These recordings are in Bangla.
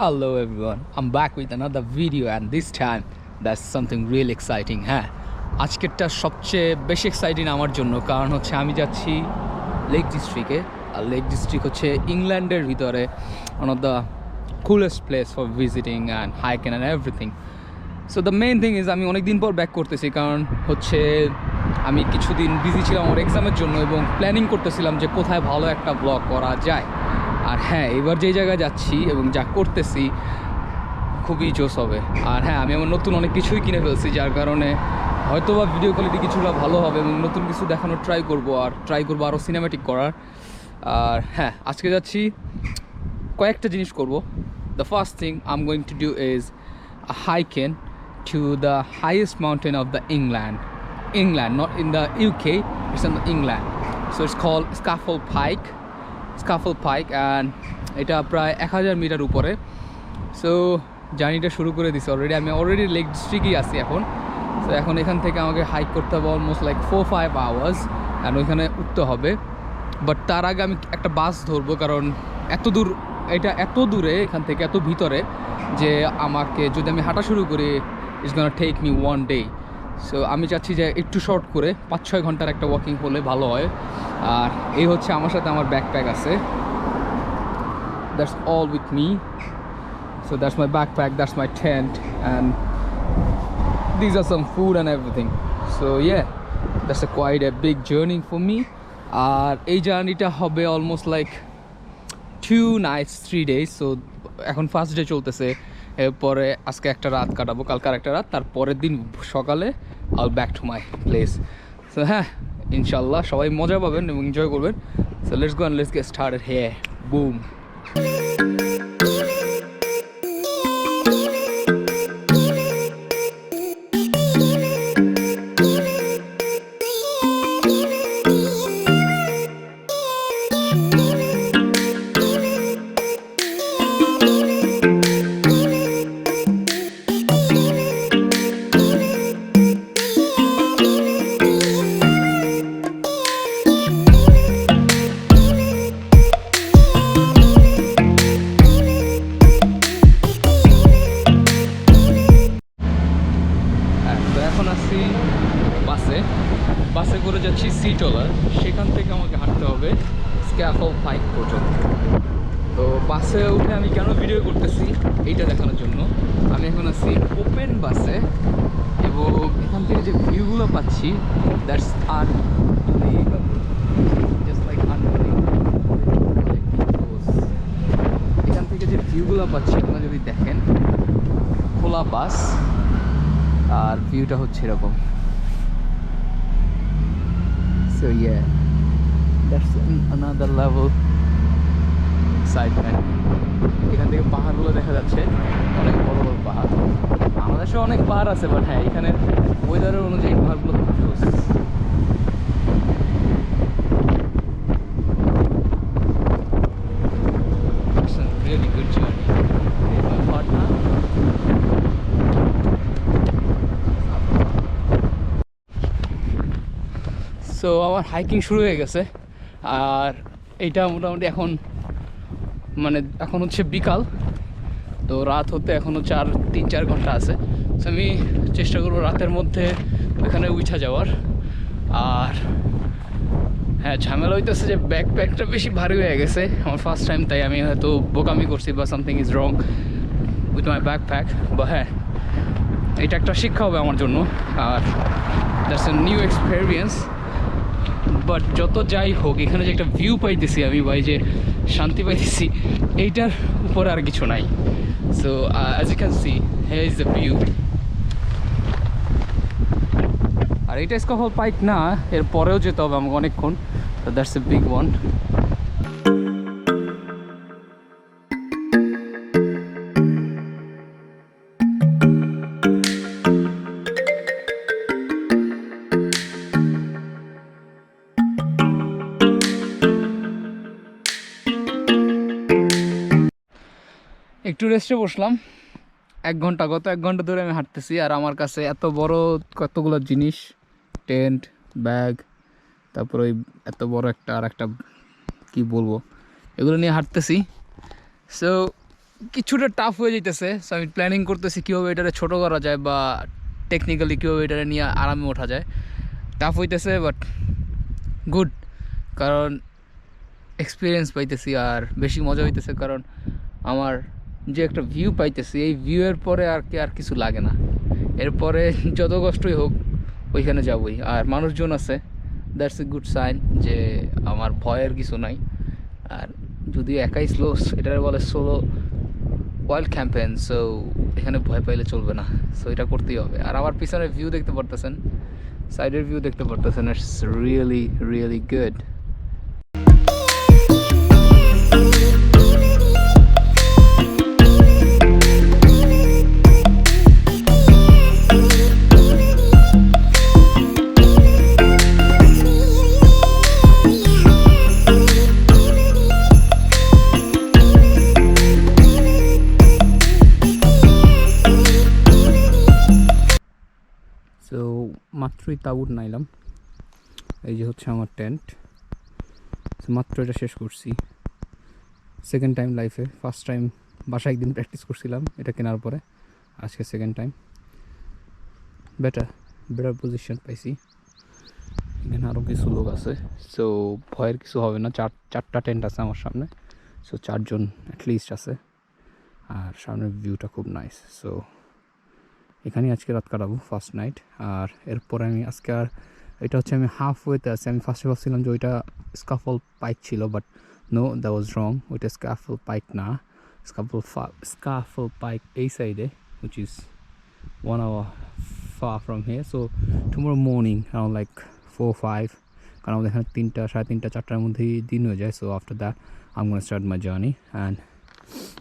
Hello everyone, I'm back with another video and this time that's something really exciting. হ্যাঁ, আজকেরটা সবচেয়ে বেশি এক্সাইটিং আমার জন্য, কারণ হচ্ছে আমি যাচ্ছি লেক ডিস্ট্রিক্টে। আর লেক ডিস্ট্রিক্ট হচ্ছে ইংল্যান্ডের ভিতরে one of the coolest place for visiting and hiking and everything. So the main thing is আমি অনেক দিন পর ব্যাক করতেছি, কারণ হচ্ছে আমি কিছুদিন বিজি ছিলাম আমার এক্সামের জন্য এবং প্ল্যানিং করতেছিলাম যে কোথায় ভালো একটা ব্লগ করা যায়। আর হ্যাঁ, এবার যেই জায়গায় যাচ্ছি এবং যা করতেছি খুবই জোশ হবে। আর হ্যাঁ, আমি আমার নতুন অনেক কিছুই কিনে ফেলছি, যার কারণে হয়তোবা ভিডিও কোয়ালিটি কিছুটা ভালো হবে এবং নতুন কিছু দেখানোর ট্রাই করবো আরও সিনেম্যাটিক করার। আর হ্যাঁ, আজকে যাচ্ছি, কয়েকটা জিনিস করব। The first thing I am going to do is a hiking to the highest mountain of the England, not in the UK, it's in the England. So it's called Scafell pike and এটা প্রায় 1000 মিটার উপরে। সো জার্নিটা শুরু করে দিছি অলরেডি। আমি অলরেডি লেক ডিস্ট্রিক্টই আছি এখন। সো এখন এখান থেকে আমাকে হাইক করতে হবে অলমোস্ট লাইক 4-5 আওয়ার্স অ্যান্ড ওইখানে উঠতে হবে। বাট তার আগে আমি একটা বাস ধরবো, কারণ এত দূরে এখান থেকে এত ভিতরে যে আমাকে যদি আমি হাঁটা শুরু করি it's gonna take me 1 day. So আমি চাচ্ছি যে একটু শর্ট করে 5-6 ঘন্টার একটা ওয়াকিং হলে ভালো হয়। আর এই হচ্ছে আমার সাথে আমার ব্যাকপ্যাক আছে, that's all with me. So that's my backpack, that's my tent and this আর some food and everything. So yeah, that's quite a big journey for me. আর এই জার্নিটা হবে almost like 2 nights 3 days। So এখন ফার্স্ট ডে চলতেছে, এরপরে আজকে একটা রাত কাটাবো, কালকার একটা রাত, তারপরের দিন সকালে I will back to my place. So হ্যাঁ, ইনশাল্লাহ সবাই মজা পাবেন এবং এনজয় করবেন। So let's go and let's get started here, broom. বাসে করে যাচ্ছি সিটলার, সেখান থেকে আমাকে হাঁটতে হবে স্ক্যাফল পাইক পর্যন্ত। তো বাসে উঠে আমি কেন ভিডিও করতেছি এইটা দেখানোর জন্য। আমি এখন আছি ওপেন বাসে এবং এখান থেকে যে ভিউগুলো পাচ্ছি that's unbelievable, just like unbelievable. এখান থেকে যে ভিউগুলো পাচ্ছি আপনারা যদি দেখেন, খোলা বাস আর ভিউটা হচ্ছে এরকম। So yeah, that's another level excitement. এখান থেকে পাহাড়গুলো দেখা যাচ্ছে, অনেক বড় বড় পাহাড়। আমাদের দেশে অনেক পাহাড় আছে, বাট হ্যাঁ, এখানে ওয়েদারের অনুযায়ী পাহাড়গুলো খুব জোস। It's a really good journey. My partner. So আমার হাইকিং শুরু হয়ে গেছে। আর এইটা মোটামুটি এখন হচ্ছে বিকাল, তো রাত হতে এখনও 3-4 ঘন্টা আছে। সো আমি চেষ্টা করবো রাতের মধ্যে ওইখানে উঠা যাওয়ার। আর হ্যাঁ, ঝামেলা হইতেছে যে ব্যাকপ্যাকটা বেশি ভারী হয়ে গেছে আমার ফার্স্ট টাইম, তাই আমি হয়তো বোকামি করছি বা something is wrong with my backpack. বা হ্যাঁ, এটা একটা শিক্ষা হবে আমার জন্য, আর that's a new experience. But যত যাই হোক, এখানে যে একটা ভিউ পাইতেছি আমি, ভাই যে শান্তি পাইতেছি, এইটার উপরে আর কিছু নাই। So as you can see, here is the view. আর এইটা স্ক্যাফল পাইক না, এর পরেও যেতে হবে আমাকে অনেকক্ষণ। তো দ্যাটস এ বিগ ওয়ান। একটু রেস্টে বসলাম, 1 ঘন্টা, গত 1 ঘন্টা ধরে আমি হাঁটতেছি। আর আমার কাছে এত বড় কতগুলো জিনিস, টেন্ট, ব্যাগ, তারপর ওই এত বড় একটা কি বলবো, এগুলো নিয়ে হাঁটতেছি। সো কিছুটা টাফ হয়ে যেতেছে। সো আমি প্ল্যানিং করতেছি কীভাবে এটারে ছোটো করা যায় বা টেকনিক্যালি কীভাবে এটারে নিয়ে আরামে ওঠা যায়। টাফ হইতেছে বাট গুড, কারণ এক্সপিরিয়েন্স পাইতেছি আর বেশি মজা হইতেছে, কারণ আমার যে একটা ভিউ পাইতেছি এই ভিউয়ের পরে আর কিছু লাগে না। এরপরে যত কষ্টই হোক ওইখানে যাবই। আর মানুষজন আছে, দ্যাটস এ গুড সাইন যে আমার ভয়ের কিছু নাই। আর যদিও একাই স্লো, এটা বলে সোলো ওয়াইল্ড ক্যাম্পেন, সো এখানে ভয় পাইলে চলবে না, সো এটা করতেই হবে। আর আমার পিছনের ভিউ দেখতে পারতেছেন, সাইডের ভিউ দেখতে পারতেছেন, it's really really good. So মাত্রই তাঁবুত নাইলাম, এই যে হচ্ছে আমার টেন্ট। মাত্র এটা শেষ করছি, সেকেন্ড টাইম লাইফে। ফার্স্ট টাইম বাসায় একদিন প্র্যাকটিস করছিলাম এটা কেনার পরে, আজকে সেকেন্ড টাইম। বেটার পজিশন পাইছি, এখানে আরও কিছু লোক আছে, সো ভয়ের কিছু হবে না। চারটা টেন্ট আছে আমার সামনে, সো 4 জন অ্যাটলিস্ট আছে। আর সামনের ভিউটা খুব নাইস, সো এখানেই আজকে রাত কাটাবো, ফার্স্ট নাইট। আর এরপরে আমি আজকে আর এটা হচ্ছে আমি হাফ ওয়েতে আছি। আমি ফার্স্টে ভাবছিলাম যে ওইটা স্কাফল পাইক ছিল, বাট নো, দ্যাট ওয়াজ রং। ওইটা স্কাফল পাইক না, স্কাফল পাইক এই সাইডে, which is 1 hour far from here. So tomorrow morning around like 4-5, কারণ আমাদের এখানে 3টা, 3:30, 4টার মধ্যেই দিন হয়ে যায়। So after that I'm gonna start my journey, and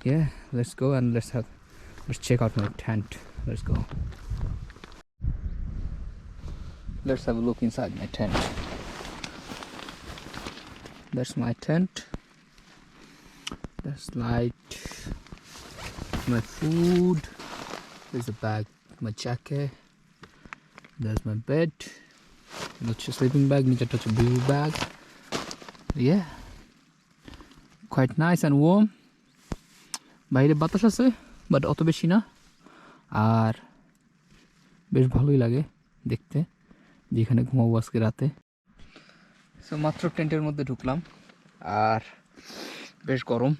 yeah, let's go and let's check out my tent. Let's go. Let's have a look inside my tent. That's my tent. There's light, my food, there's a bag, my jacket, there's my bed, it's a sleeping bag, নিচেটা হচ্ছে blue bag. Yeah, quite nice and warm. বাইরে বাতাস আছে বাট অত বেশি না, আর বেশ ভালোই লাগে দেখতে যেখানে ঘুমাবো আজকে রাতে। সো মাত্র টেন্টের মধ্যে ঢুকলাম, আর বেশ গরম,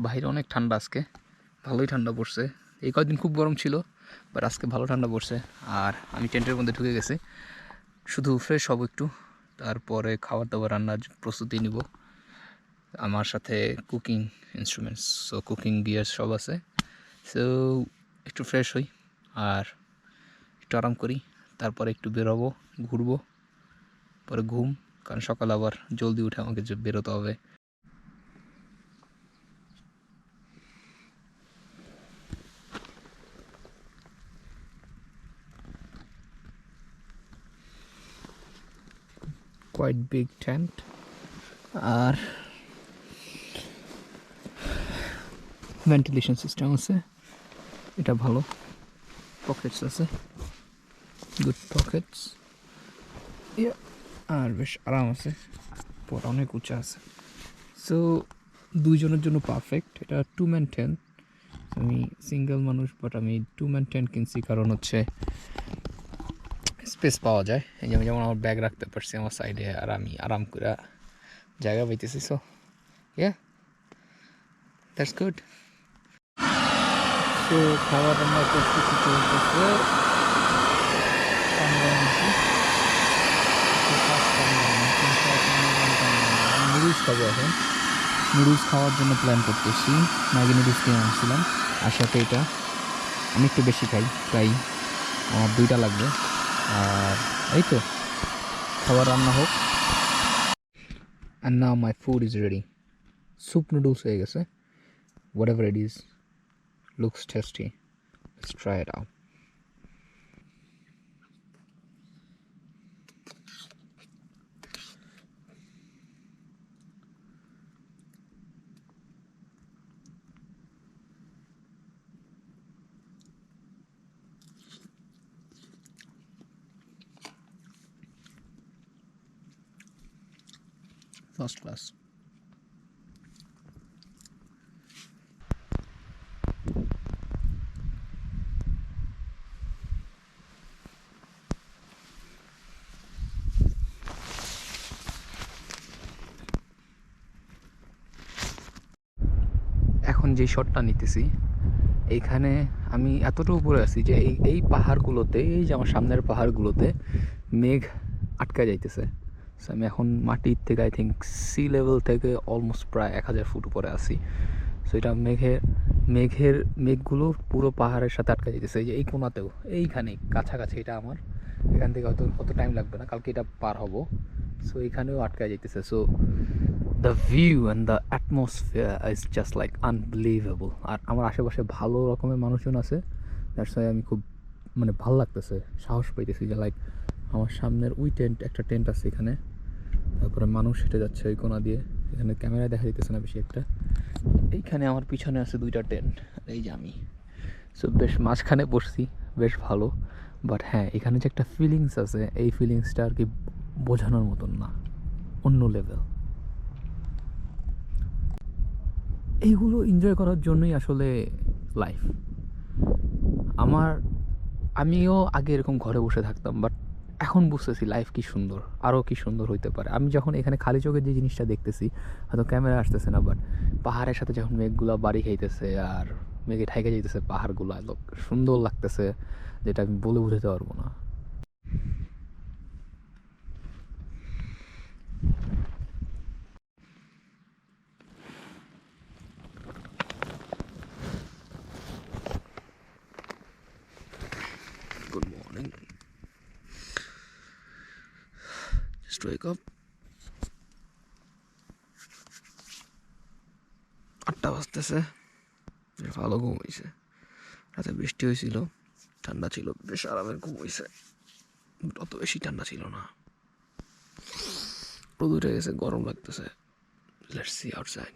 বাইরে অনেক ঠান্ডা। আজকে ভালোই ঠান্ডা পড়ছে, এই কয়েকদিন খুব গরম ছিল, বাট আজকে ভালো ঠান্ডা পড়ছে। আর আমি টেন্টের মধ্যে ঢুকে গেছি, শুধু ফ্রেশ হব একটু, তারপরে খাবার দাবার রান্নার প্রস্তুতি নিব। আমার সাথে cooking instruments, so cooking gear সব আছে। সো একটু ফ্রেশ হই আর একটু আরাম করি, তারপরে একটু বেরোবো, ঘুরবো, পরে ঘুম, কারণ সকালে আবার জলদি উঠে আমাকে বেরোতে হবে। quite big tent, আর ভেন্টিলেশন সিস্টেম আছে, এটা ভালো। পকেটস আছে, গুড পকেটস, আর বেশ আরাম আছে, পর অনেক উঁচা আছে। সো 2 জনের জন্য পারফেক্ট। এটা 2-man tent, আমি সিঙ্গেল মানুষ, বাট আমি 2-man tent কিনছি কারণ হচ্ছে স্পেস পাওয়া যায়। এই যে আমি যেমন আমার ব্যাগ রাখতে পারছি আমার সাইডে, আর আমি আরাম করে জায়গা পাইতেছি। So yeah, that's good. তো খাবার রান্নার প্রস্তুতি চলতেছে, নুডলস খাবো এখন। নুডলস খাওয়ার জন্য প্ল্যান করতেছি, ম্যাগি নুডলস কিনে আনছিলাম, আর সাথে এটা আমি একটু বেশি খাই, প্রায় আমার 2টা লাগবে। আর এই তো খাবার রান্না হোক। And now my food is ready. Soup noodles হয়ে গেছে, whatever it is, looks tasty. Let's try it out. First class. এখন যে শটটা নিতেছি এইখানে আমি এতটা উপরে আছি যে এই পাহাড়গুলোতে, এই যে আমার সামনের পাহাড়গুলোতে মেঘ আটকা যাইতেছে। সো আমি এখন মাটির থেকে আই থিঙ্ক সি লেভেল থেকে অলমোস্ট প্রায় 1000 ফুট উপরে আছি। সো এটা মেঘগুলো পুরো পাহাড়ের সাথে আটকা যেতেছে। এই যে এই কোনাতেও, এইখানে কাছাকাছি, এটা আমার এখান থেকে অত টাইম লাগবে না, কালকে এটা পার হব। সো এইখানেও আটকা যেতেছে। So the view and the atmosphere is just like unbelievable. আর আমার আশেপাশে ভালো রকমের মানুষজন আছে, দ্যাটস ওয়াই আমি খুব ভালো লাগতেছে, সাহস পাইতেছি যে লাইক আমার সামনের ওই একটা টেন্ট আছে এখানে, তারপরে মানুষ হেঁটে যাচ্ছে ওই কোনা দিয়ে, এখানে ক্যামেরায় দেখা যেতেছে না বেশি একটা। এইখানে আমার পিছনে আছে 2টা টেন্ট, এই যে আমি। সো বেশ মাঝখানে বসছি, বেশ ভালো। বাট হ্যাঁ, এখানে যে একটা ফিলিংস আছে, এই ফিলিংসটা আর কি বোঝানোর মতন না, অন্য লেভেল। এইগুলো এনজয় করার জন্যই আসলে লাইফ। আমিও আগে এরকম ঘরে বসে থাকতাম, বাট এখন বুঝতেছি লাইফ কি সুন্দর, আরও কি সুন্দর হইতে পারে। আমি যখন এখানে খালি চোখে যে জিনিসটা দেখতেছি, হয়তো ক্যামেরা আসতেছে না, বাট পাহাড়ের সাথে যখন মেঘগুলো বাড়ি খাইতেছে আর মেঘে ঠাইকে যাইতেছে পাহাড়গুলো, এত সুন্দর লাগতেছে যেটা আমি বলে বোঝাতে পারবো না। Good morning. Just wake up. 8টা বাজতেছে, ভালো ঘুম হয়েছে। রাতে বৃষ্টি হয়েছিল, ঠান্ডা ছিল, বেশ আরামের ঘুম হয়েছে, অত বেশি ঠান্ডা ছিল না। রোদ উঠে গেছে, গরম লাগতেছে। Let's see outside.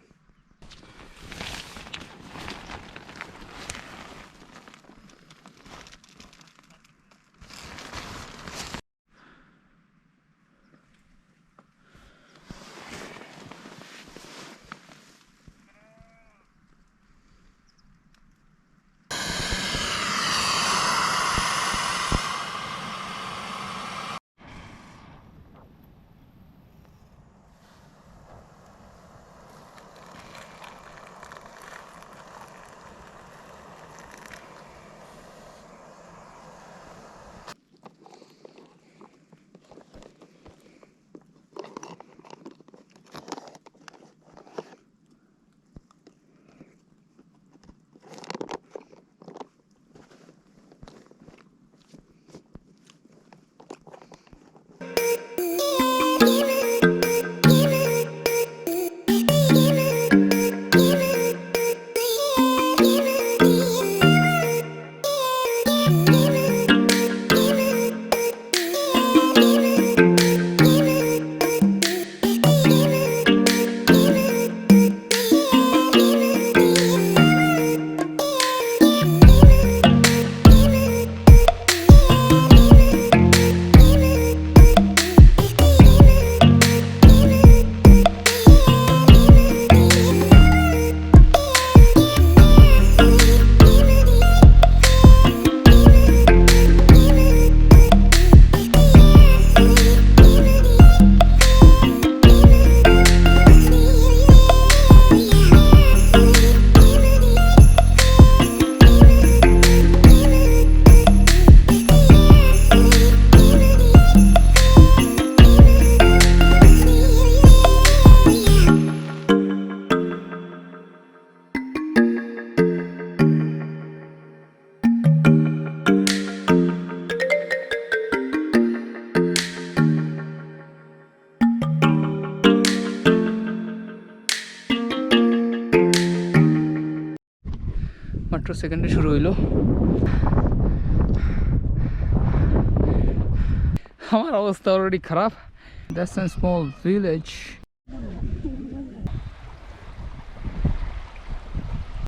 মাত্র সেকেন্ডে শুরু হইলো। আমার অবস্থা অলরেডি খারাপ। That's a small village.